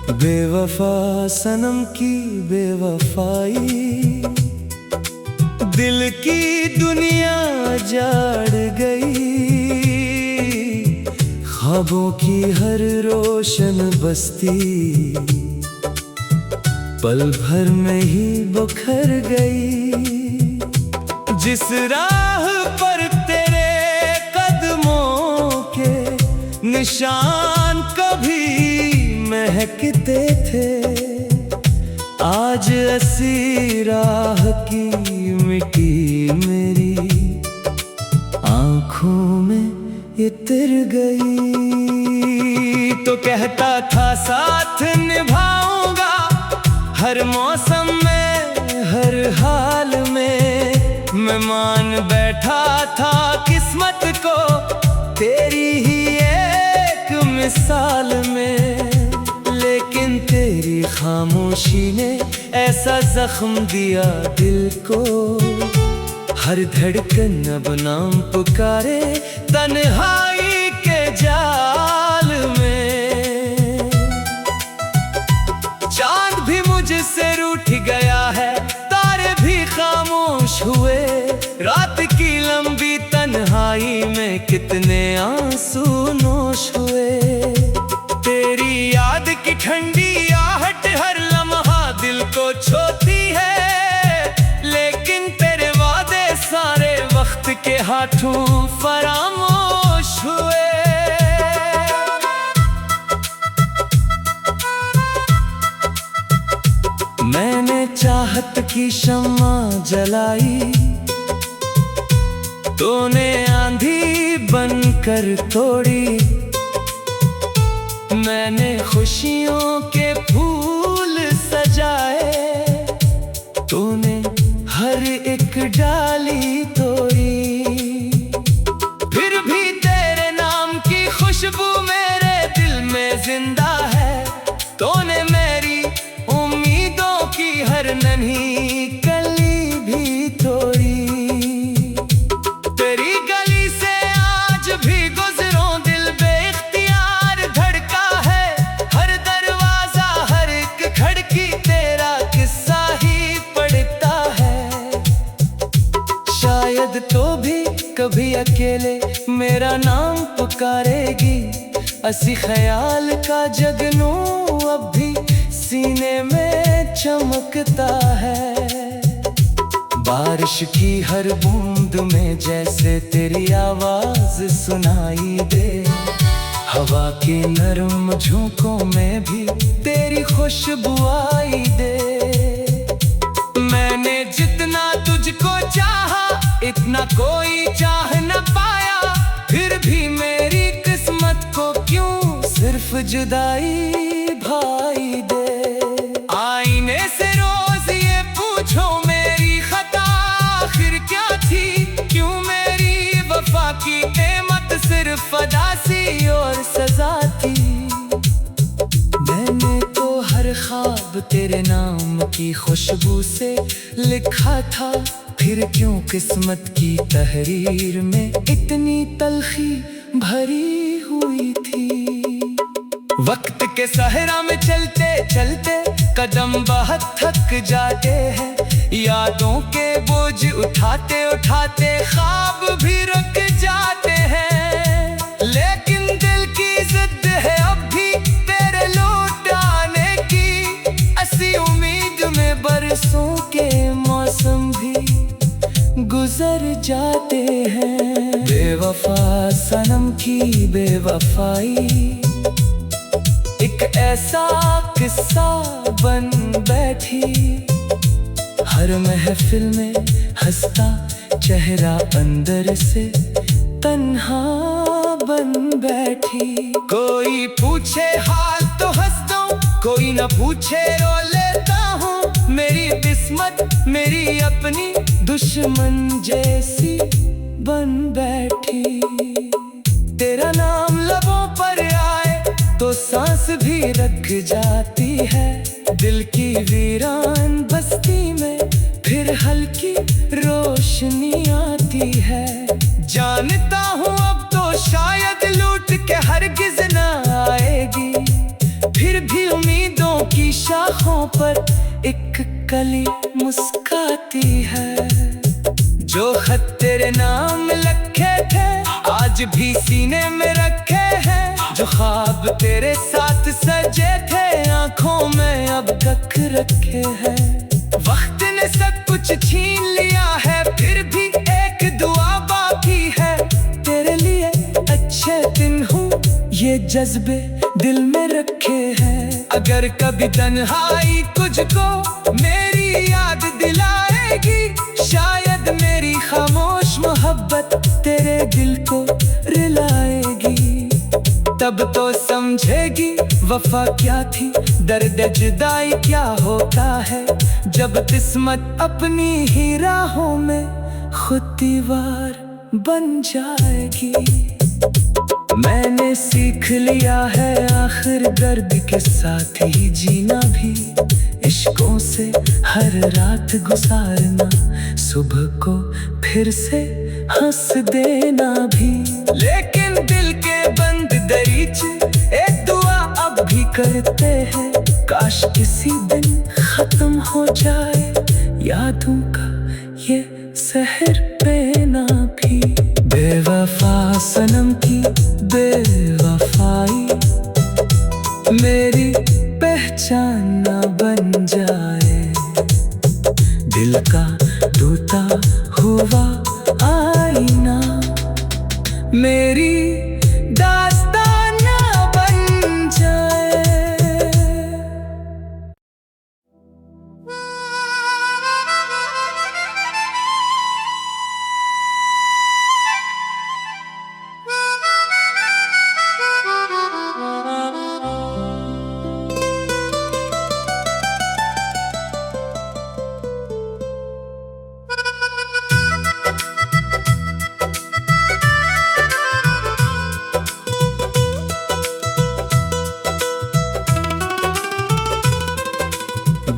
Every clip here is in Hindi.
बेवफा सनम की बेवफाई, दिल की दुनिया जाड़ गई। ख्वाबों की हर रोशन बस्ती पल भर में ही बिखर गई। जिस राह पर तेरे कदमों के निशान कभी महकते थे, आज ऐसी राह की मिट्टी मेरी आंखों में इतर गई। तो कहता था साथ निभाऊंगा हर मौसम में हर हाल में, मैं मान बैठा था किस्मत को तेरी ही एक मिसाल में। लेकिन तेरी खामोशी ने ऐसा जख्म दिया दिल को, हर धड़कन अब नाम पुकारे तन्हाई के जाल में। चांद भी मुझसे रूठ गया है, तारे भी खामोश हुए, रात की लंबी तन्हाई में कितने आंसू नोश हुए। तेरी याद की ठंडी आहट हर लम्हा दिल को छोती है, लेकिन तेरे वादे सारे वक्त के हाथों फरामोश हुए। मैंने चाहत की शम्मा जलाई, तूने आंधी बनकर तोड़ी। मैंने खुशियों के फूल सजाए, तूने हर एक डाली तोड़ी। फिर भी तेरे नाम की खुशबू मेरे दिल में जिंदा है, तूने मेरी उम्मीदों की हर नन्ही कली भी तोड़ी। तेरी गली से आज भी गुजरूं दिल बेख्तियार धड़का है, हर दरवाजा हर एक खिड़की तेरा किस्सा ही पढ़ता है। शायद तो भी कभी अकेले मेरा नाम पुकारेगी, असी ख्याल का जगनू अब भी सीने में चमकता है। बारिश की हर बूंद में जैसे तेरी आवाज सुनाई दे, हवा के नरम झोंकों में भी तेरी खुशबू आई दे। मैंने जितना तुझको चाहा इतना कोई चाह न पाया, फिर भी मेरी किस्मत को क्यों सिर्फ जुदाई भाई दे। आईने से रोज ये पूछो मेरी खता आखिर क्या थी, क्यों मेरी वफा की कीमत सिर्फ अदासी और सजा थी। मैंने तो हर ख्वाब तेरे नाम की खुशबू से लिखा था, फिर क्यों किस्मत की तहरीर में इतनी तलखी भरी हुई थी। वक्त के सहरा में चलते चलते कदम बहुत थक जाते हैं, यादों के बोझ उठाते उठाते ख्वाब भी रुक जाते हैं। लेकिन दिल की जिद है अब भी तेरे लौट आने की, ऐसी उम्मीद में बरसों के मौसम भी गुजर जाते हैं। बेवफा सनम की बेवफाई एक ऐसा किस्सा बन बैठी, हर महफिल में हंसता चेहरा अंदर से तन्हा बन बैठी। कोई पूछे हाल तो हंस दूं, कोई न पूछे रो लेता हूँ। मेरी किस्मत मेरी अपनी दुश्मन जैसी बन बैठी। तेरा नाम लबों पर आए तो सांस भी रख जाती है, दिल की वीरान बस्ती में फिर हल्की रोशनी आती है। जानता हूँ अब तो शायद लूट के हरगिज न आएगी, फिर भी उम्मीदों शाखों पर एक कली मुस्काती है। जो खत तेरे नाम लिखे थे आज भी सीने में रखे हैं। जो ख्वाब तेरे साथ सजे थे आंखों में अब तक रखे हैं। वक्त ने सब कुछ छीन लिया है फिर भी एक दुआ बाकी है। तेरे लिए अच्छे दिन हूँ ये जज्बे दिल में रखे हैं। अगर कभी तन्हाई तुझको मेरी याद दिलाएगी शायद मेरी खामोश मोहब्बत तेरे दिल को रिलाएगी। तब तो समझेगी वफा क्या थी दर्द जुदाई क्या होता है। जब किस्मत अपनी ही राहों में खुद दीवार बन जाएगी। मैंने सीख लिया है आखिर दर्द के साथ ही जीना भी। इश्कों से हर रात गुजारना सुबह को फिर से हंस देना भी। लेकिन दिल के बंद दरीचे एक दुआ अब भी करते हैं। काश किसी दिन खत्म हो जाए यादों का ये सहर पेना भी। बेवफा सनम की बेवफाई मेरी पहचान न बन जाए। दिल का टूटा हुआ आईना मेरी दास्तान न बन जाए।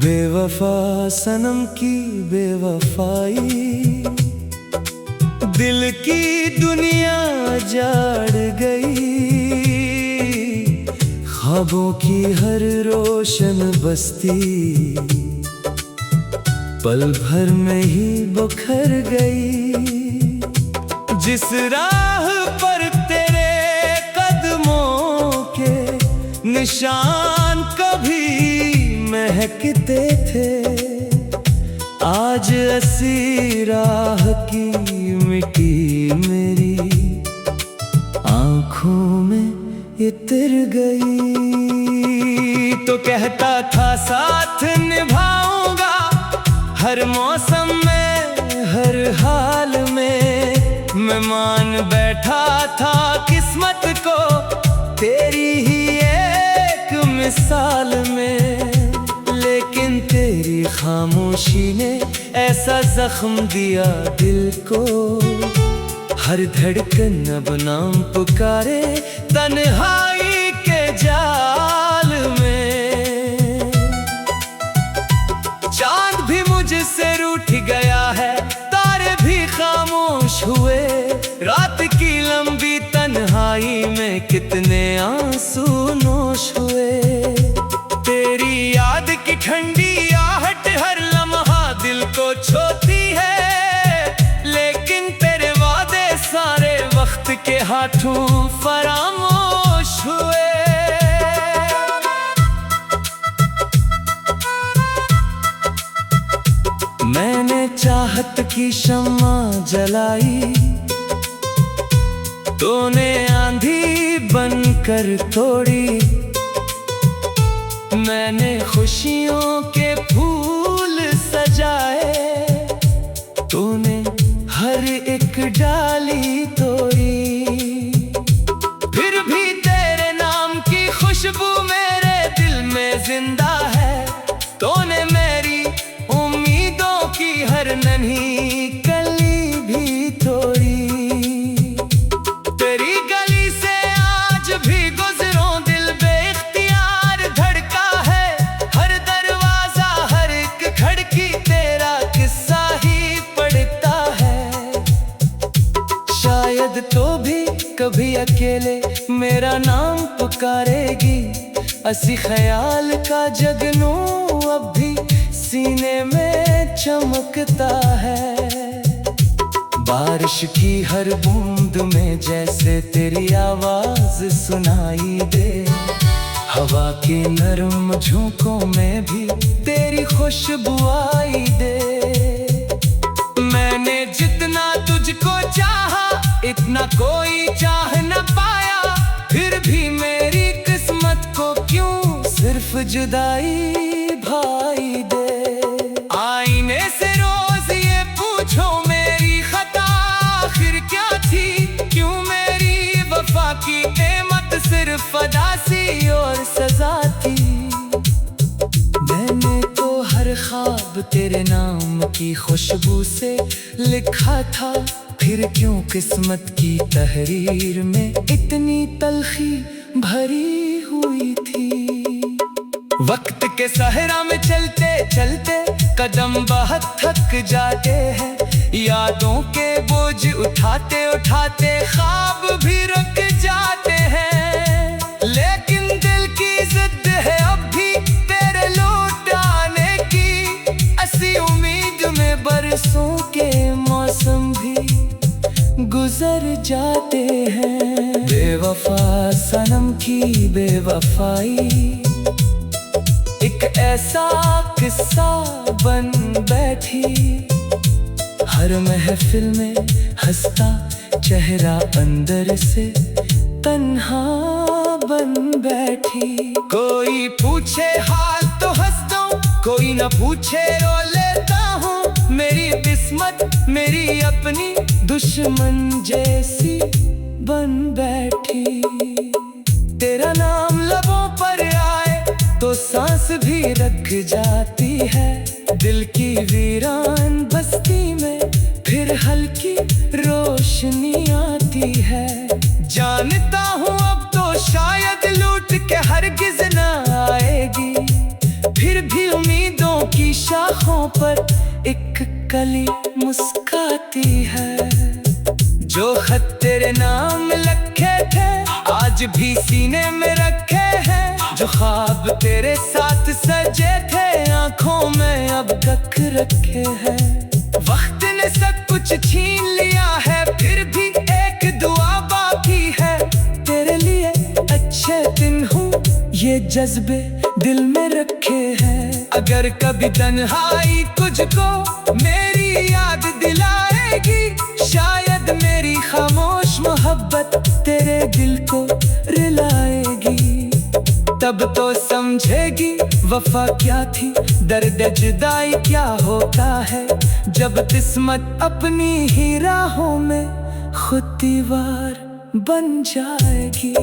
बेवफा सनम की बेवफाई दिल की दुनिया जाड़ गई। ख्वाबों की हर रोशन बस्ती पल भर में ही बिखर गई। जिस राह पर तेरे कदमों के निशान कभी महकते थे आज ऐसी राह की मिट्टी मेरी आंखों में इतर गई। तो कहता था साथ निभाऊंगा हर मौसम में हर हाल में। मैं मान बैठा था किस्मत को तेरी ही एक मिसाल में। लेकिन तेरी खामोशी ने ऐसा जख्म दिया दिल को। हर धड़कन अब नाम पुकारे तन्हाई के जाल में। चांद भी मुझसे रूठ गया है तारे भी खामोश हुए। रात की लंबी तन्हाई में कितने आंसू नोश हुए। तेरी याद की ठंडी आहट हर लम्हा दिल को छोती है। लेकिन तेरे वादे सारे वक्त के हाथों फरामोश हुए। मैंने चाहत की शम्मा जलाई तूने आंधी बनकर तोड़ी। मैंने खुशियों के फूल सजाए तूने हर एक डाली तोड़ी। फिर भी तेरे नाम की खुशबू मेरे दिल में जिंदा है। तूने मेरी उम्मीदों की हर नन्ही कली भी तोड़ी। तेरी गली से आज भी गुजरों दिल बेख्तियार धड़का है। हर दरवाजा हर एक खिड़की तेरा किस्सा ही पढ़ता है। शायद तो भी कभी अकेले मेरा नाम पुकारेगी। असी ख्याल का जगनू अब भी सीने में चमकता है। बारिश की हर बूंद में जैसे तेरी आवाज सुनाई दे, हवा के नरम झोंकों में भी तेरी खुशबू आई दे। मैंने जितना तुझको चाहा इतना कोई चाह न पाया, फिर भी मेरी किस्मत को क्यों सिर्फ जुदाई भाई दे। आईने से रोज ये पूछो मेरी खता आखिर क्या थी, क्यों मेरी वफा की कीमत सिर्फ अदा सी और सजा थी। मैंने तो हर ख्वाब तेरे नाम की खुशबू से लिखा था, फिर क्यों किस्मत की तहरीर में इतनी तलखी भरी हुई थी। वक्त के सहरा में चलते चलते कदम बहुत थक जाते हैं, यादों के बोझ उठाते उठाते ख्वाब भी रुक जाते हैं। लेकिन दिल की जिद है अब भी तेरे लौट आने की, ऐसी उम्मीद में बरसों के मौसम भी गुजर जाते हैं। बेवफा सनम की बेवफाई एक ऐसा किस्सा बन बैठी, हर महफिल में हंसता चेहरा अंदर से तन्हा बन बैठी। कोई पूछे हाल तो हंसता हूँ, कोई न पूछे रो लेता हूँ। मेरी किस्मत मेरी अपनी दुश्मन जैसी बन बैठी। तेरा नाम लबों पर आए तो सांस भी रख जाती है, दिल की वीरान बस्ती में फिर हल्की रोशनी आती है। जानता हूँ अब तो शायद लूट के हरगिज न आएगी, फिर भी उम्मीदों की शाखों पर एक कली मुस्काती है। जो खत तेरे नाम लिखे थे आज भी सीने में रखे हैं, जो ख्वाब तेरे साथ सजे थे आंखों में अब तक रखे हैं। वक्त ने सब कुछ छीन लिया है फिर भी एक दुआ बाकी है, तेरे लिए अच्छे दिन हूँ ये जज्बे दिल में रखे हैं। अगर कभी तन्हाई तुझको मेरी याद दिलाएगी, शायद मेरी खामोश मोहब्बत तेरे दिल को रिलाएगी। तब तो समझेगी वफा क्या थी, दर्द जुदाई क्या होता है, जब किस्मत अपनी ही राहों में खुद दीवार बन जाएगी।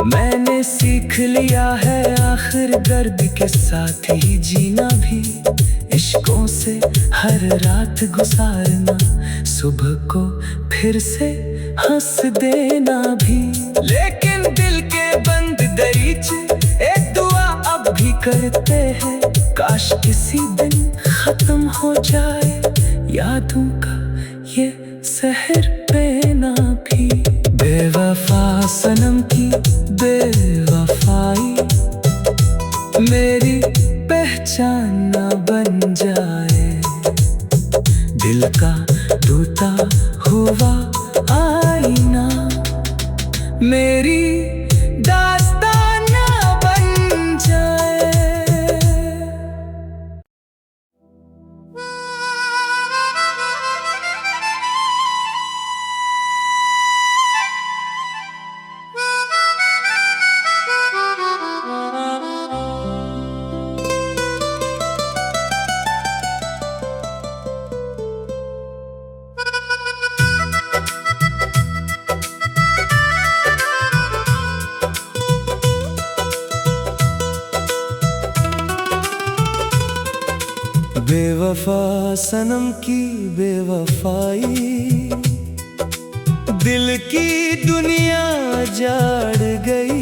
मैंने सीख लिया है आखिर दर्द के साथ ही जीना भी, इश्कों से हर रात गुजारना, सुबह को फिर से हंस देना भी। लेकिन दिल के बंद दरीचे एक दुआ अब भी करते हैं, काश किसी दिन खत्म हो जाए यादों का ये सहर पैना भी। बेवफा सनम की बेवफाई मेरी पहचान न बन जाए, दिल का टूटा हुआ आईना मेरी दास्तान न बन जाए। बेवफा सनम की बेवफाई दिल की दुनिया जाड़ गई,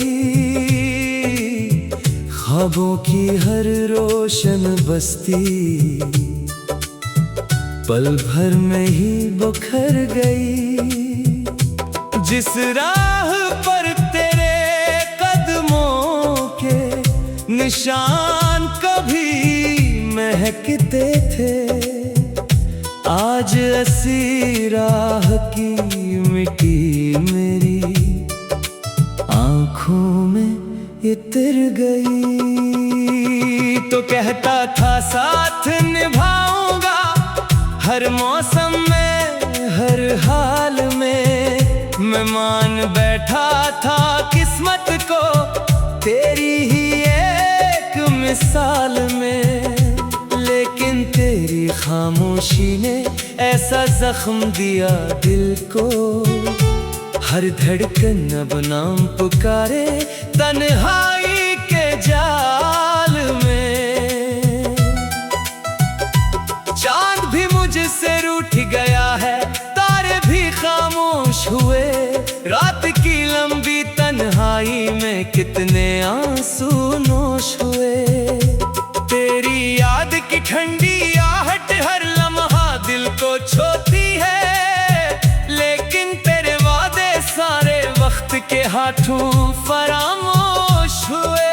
ख्वाबों की हर रोशन बस्ती पल भर में ही बुखर गई। जिस राह पर तेरे कदमों निशान कभी महकते थे, आज ऐसी राह की मिट्टी मेरी आंखों में इतर गई। तो कहता था साथ निभाऊंगा हर मौसम में हर हाल में, मैं मान बैठा था किस्मत को तेरी ही एक मिसाल में। लेकिन तेरी खामोशी ने ऐसा जख्म दिया दिल को, हर धड़कन अब नाम पुकारे तन्हाई के जाल में। चांद भी मुझसे रूठ गया है, तारे भी खामोश हुए, रात की लंबी तन्हाई में कितने आंसू नोश हुए। तेरी याद की ठंडी आहट हर लम्हा दिल को छोती है, लेकिन तेरे वादे सारे वक्त के हाथों फरामोश हुए।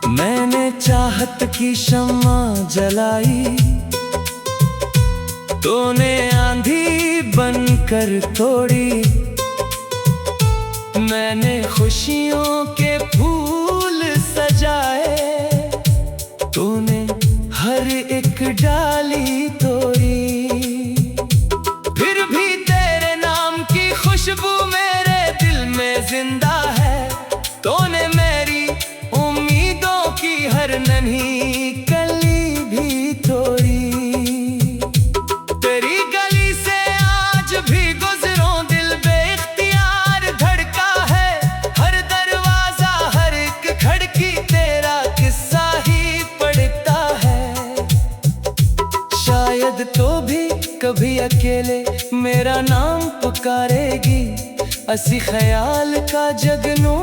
मैंने चाहत की शम्मा जलाई, तूने आंधी बनकर तोड़ी। मैंने खुशियों के फूल सजाए, तूने हर एक डाली तोड़ी। फिर भी तेरे नाम की खुशबू मेरे दिल में जिंदा है, तूने मेरी उम्मीदों की हर नन्ही कली भी तोड़ी। तेरी गली से आज भी गुजरूं दिल बेइख्तियार धड़का है, हर दरवाजा हर एक खिड़की तेरा किस्सा ही पढ़ता है। शायद तो भी कभी अकेले मेरा नाम पुकारेगी, असी ख्याल का जगनू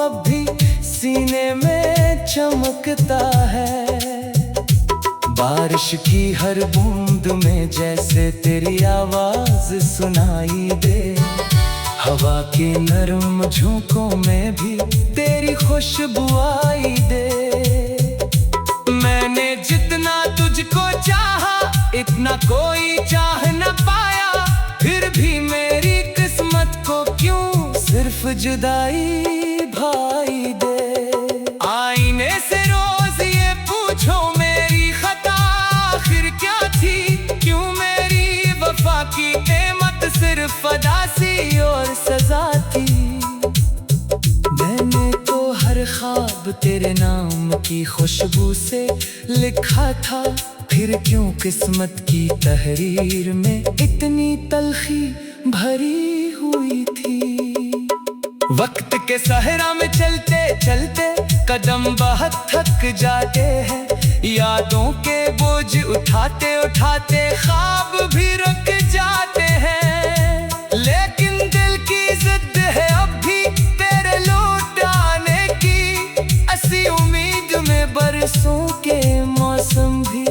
अब भी सीने में चमकता है। बारिश की हर बूंद में जैसे तेरी आवाज सुनाई दे, हवा के नरम झोंकों में भी तेरी खुशबू आई दे। मैंने जितना तुझको चाहा इतना कोई चाह न पाया, फिर भी मेरी किस्मत को क्यों सिर्फ जुदाई भाई दे। आईने से रोज ये पूछो मेरी खता आखिर क्या थी, क्यों मेरी वफा की कीमत सिर्फ अदासी और सजा थी। मैंने तो हर ख्वाब तेरे नाम की खुशबू से लिखा था, फिर क्यों किस्मत की तहरीर में इतनी तलखी भरी हुई थी। वक्त के सहरा में चलते चलते कदम बहुत थक जाते हैं, यादों के बोझ उठाते उठाते ख्वाब भी रुक जाते हैं। लेकिन दिल की जिद है अब भी तेरे लौट आने की, ऐसी उम्मीद में बरसों के मौसम भी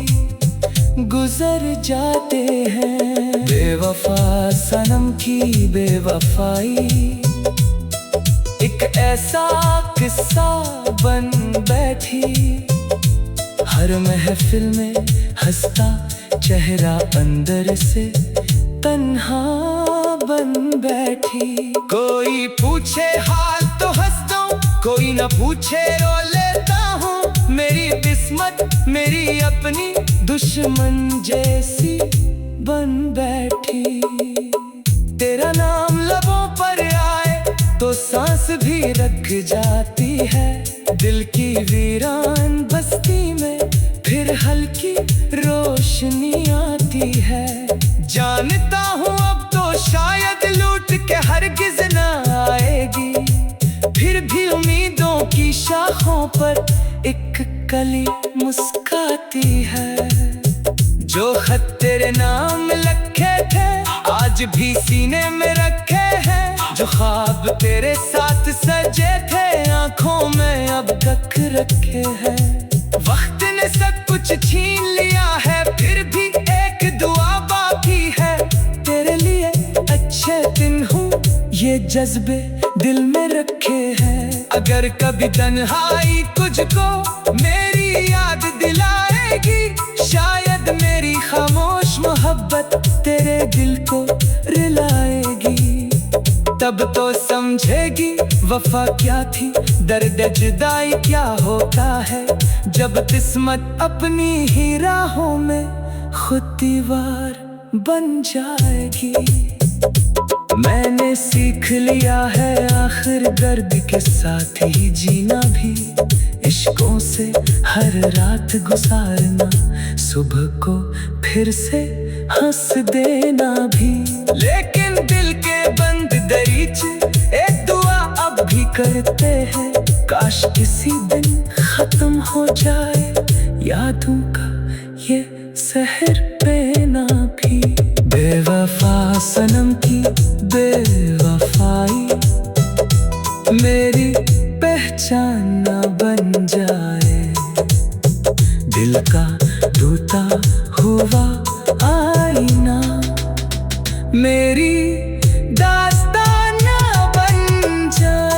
गुजर जाते हैं। बेवफा सनम की बेवफाई एक ऐसा किस्सा बन बैठी, हर महफिल में हंसता चेहरा अंदर से तन्हा बन बैठी। कोई पूछे हाल तो हंसता हूँ, कोई न पूछे रो लेता हूँ। मेरी किस्मत मेरी अपनी दुश्मन जैसी बन बैठी। तेरा नाम लबों पर आए तो सांस भी रख जाती है, दिल की वीरान बस्ती में फिर हल्की रोशनी आती है। जानता हूँ अब तो शायद लूट के हरगिज न आएगी, फिर भी उम्मीदों की शाखों पर एक कली मुस्काती है। जो खत तेरे नाम लिखे थे आज भी सीने में रखे हैं, जो ख्वाब तेरे साथ सजे थे आंखों में अब तक रखे हैं। वक्त ने सब कुछ छीन लिया है फिर भी एक दुआ बाकी है, तेरे लिए अच्छे दिन हूँ ये जज्बे दिल में रखे हैं। अगर कभी तन्हाई तुझको मेरी याद दिलाएगी, शायद मेरी खामोश मोहब्बत तेरे दिल को रुलाएगी। तब तो समझेगी वफा क्या थी, दर्द जुदाई क्या होता है। जब किस्मत अपनी ही राहों में खुद दीवार बन जाएगी। मैंने सीख लिया है आखिर दर्द के साथ ही जीना भी, इश्कों से हर रात गुजारना, सुबह को फिर से हंस देना भी। लेकिन दिल के बंद दरीचे एक दुआ अब भी करते हैं, काश किसी दिन खत्म हो जाए यादों का ये सहर पहना भी। बेवफा सनम की बेवफाई मेरी पहचान न बन जाए, दिल का टूटा हुआ आईना मेरी दास्तान न बन जाए।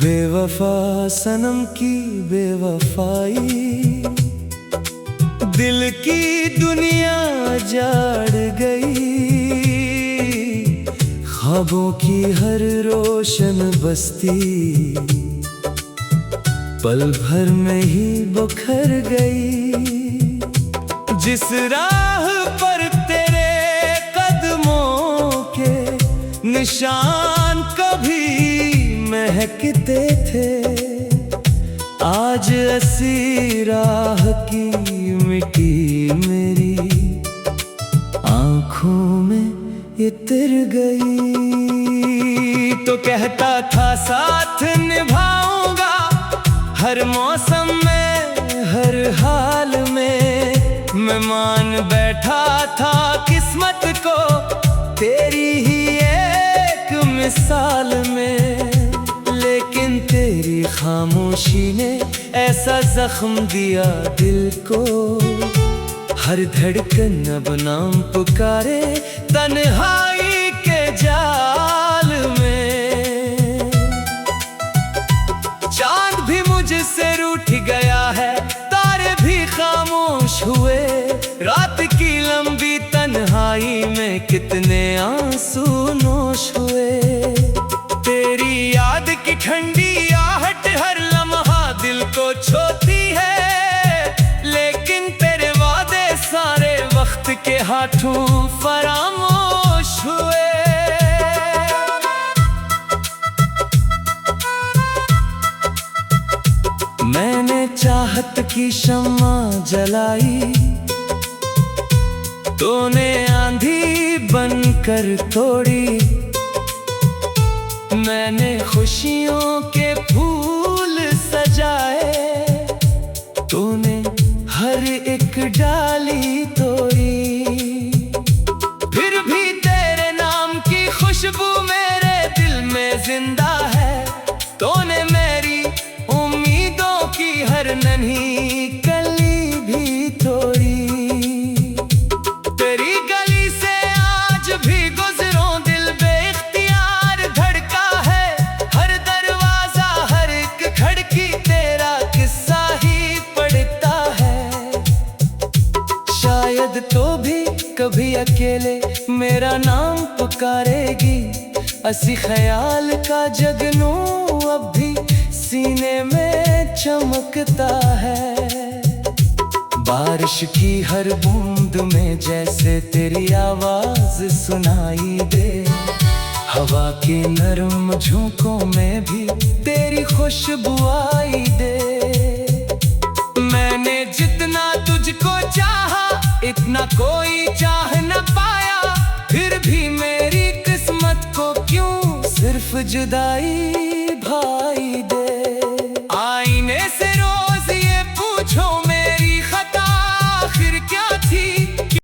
बेवफा सनम की बेवफाई दिल की दुनिया जाड़ गई, ख्वाबों की हर रोशन बस्ती पल भर में ही बिखर गई। जिस राह पर तेरे कदमों के निशान कभी महकते थे, आज ऐसी राह की मिट्टी मेरी आँखों में इतर गई। तो कहता था साथ निभाऊंगा हर मौसम में हर हाल में, मैं मान बैठा था किस्मत को तेरी ही एक मिसाल में। लेकिन तेरी खामोशी ने ऐसा जख्म दिया दिल को, हर धड़कन अब नाम पुकारे तन्हाई के जाल में। चांद भी मुझसे रूठ गया है, तारे भी खामोश हुए, रात की लंबी तन्हाई में कितने आंसू नोश हुए। तेरी याद की ठंडी आहट हर लम्हा दिल को छोती है, लेकिन तेरे वादे सारे वक्त के हाथों फरामोश हुए। मैंने चाहत की शम्मा जलाई, तूने आंधी बनकर तोड़ी। मैंने खुशियों के फूल सजाए, तूने हर एक डाली तोड़ी। फिर भी तेरे नाम की खुशबू मेरे दिल में जिंदा है, तूने मेरी उम्मीदों की हर नन्ही कली भी तोड़ी। तेरी गली से आज भी गुजरूं दिल बेख्तियार धड़का है, हर दरवाजा हर एक खिड़की तेरा किस्सा ही पढ़ता है। शायद तो भी कभी अकेले मेरा नाम पुकारेगी, असी ख्याल का जगनू अब भी सीने में चमकता है। बारिश की हर बूंद में जैसे तेरी आवाज सुनाई दे, हवा के नरम झोंकों में भी तेरी खुशबू आई दे। मैंने जितना तुझको चाहा इतना कोई चाह न पाया, फिर भी जुदाई भाई